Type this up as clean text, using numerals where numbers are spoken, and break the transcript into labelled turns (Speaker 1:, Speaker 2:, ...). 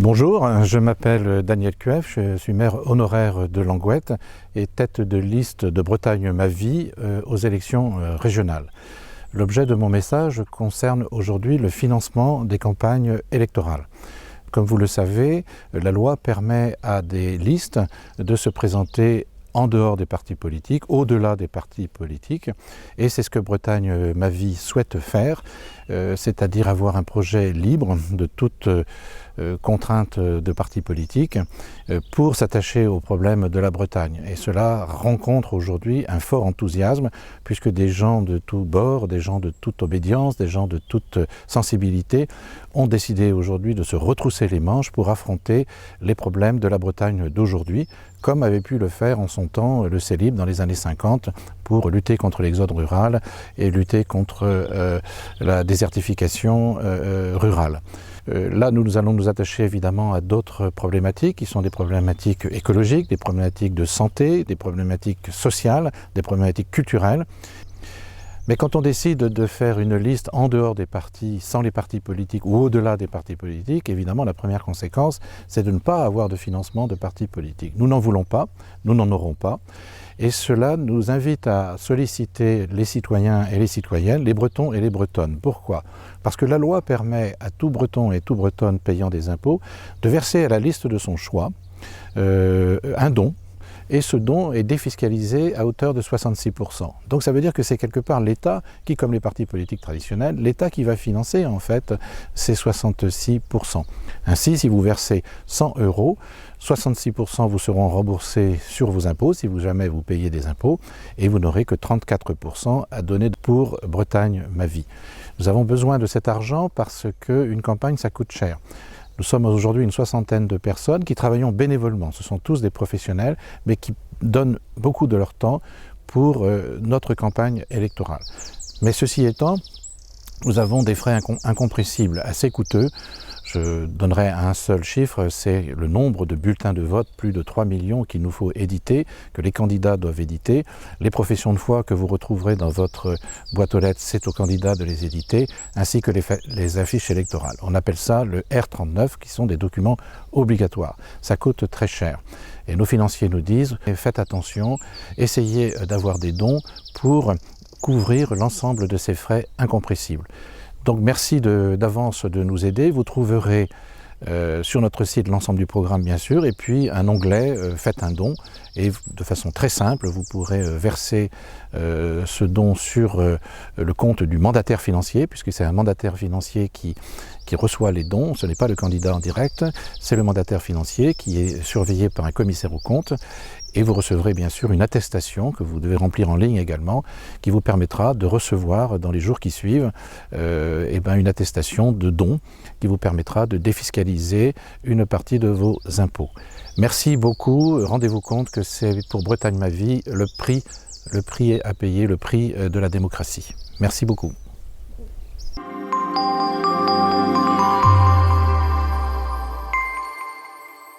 Speaker 1: Bonjour, je m'appelle Daniel Cuef, je suis maire honoraire de Langouette et tête de liste de Bretagne Ma Vie aux élections régionales. L'objet de mon message concerne aujourd'hui le financement des campagnes électorales. Comme vous le savez, la loi permet à des listes de se présenter en dehors des partis politiques, au-delà des partis politiques, et c'est ce que Bretagne Ma Vie souhaite faire, c'est-à-dire avoir un projet libre de toute contrainte de partis politiques pour s'attacher aux problèmes de la Bretagne. Et cela rencontre aujourd'hui un fort enthousiasme, puisque des gens de tous bords, des gens de toute obédience, des gens de toute sensibilité ont décidé aujourd'hui de se retrousser les manches pour affronter les problèmes de la Bretagne d'aujourd'hui, comme avait pu le faire en son temps le CELIB dans les années 50 pour lutter contre l'exode rural et lutter contre la désertification rurale. Là, nous allons nous attacher évidemment à d'autres problématiques qui sont des problématiques écologiques, des problématiques de santé, des problématiques sociales, des problématiques culturelles. Mais quand on décide de faire une liste en dehors des partis, sans les partis politiques ou au-delà des partis politiques, évidemment la première conséquence, c'est de ne pas avoir de financement de partis politiques. Nous n'en voulons pas, nous n'en aurons pas. Et cela nous invite à solliciter les citoyens et les citoyennes, les Bretons et les Bretonnes. Pourquoi ? Parce que la loi permet à tout Breton et tout Bretonne payant des impôts de verser à la liste de son choix un don. Et ce don est défiscalisé à hauteur de 66%. Donc ça veut dire que c'est quelque part l'État qui, comme les partis politiques traditionnels, l'État qui va financer en fait ces 66%. Ainsi, si vous versez 100 €, 66% vous seront remboursés sur vos impôts, si jamais vous payez des impôts, et vous n'aurez que 34% à donner pour Bretagne Ma Vie. Nous avons besoin de cet argent parce qu'une campagne, ça coûte cher. Nous sommes aujourd'hui une soixantaine de personnes qui travaillons bénévolement. Ce sont tous des professionnels, mais qui donnent beaucoup de leur temps pour notre campagne électorale. Mais ceci étant, nous avons des frais incompressibles, assez coûteux. Je donnerai un seul chiffre, c'est le nombre de bulletins de vote, plus de 3 millions qu'il nous faut éditer, que les candidats doivent éditer. Les professions de foi que vous retrouverez dans votre boîte aux lettres, c'est aux candidats de les éditer, ainsi que les affiches électorales. On appelle ça le R39, qui sont des documents obligatoires. Ça coûte très cher. Et nos financiers nous disent, faites attention, essayez d'avoir des dons pour couvrir l'ensemble de ces frais incompressibles. Donc merci d'avance de nous aider. Vous trouverez sur notre site l'ensemble du programme bien sûr, et puis un onglet « Faites un don » et de façon très simple, vous pourrez verser ce don sur le compte du mandataire financier, puisque c'est un mandataire financier qui reçoit les dons, ce n'est pas le candidat en direct, c'est le mandataire financier qui est surveillé par un commissaire aux comptes. Et vous recevrez bien sûr une attestation que vous devez remplir en ligne également, qui vous permettra de recevoir dans les jours qui suivent une attestation de don qui vous permettra de défiscaliser une partie de vos impôts. Merci beaucoup, rendez-vous compte que c'est pour Bretagne Ma Vie le prix à payer, le prix de la démocratie. Merci beaucoup.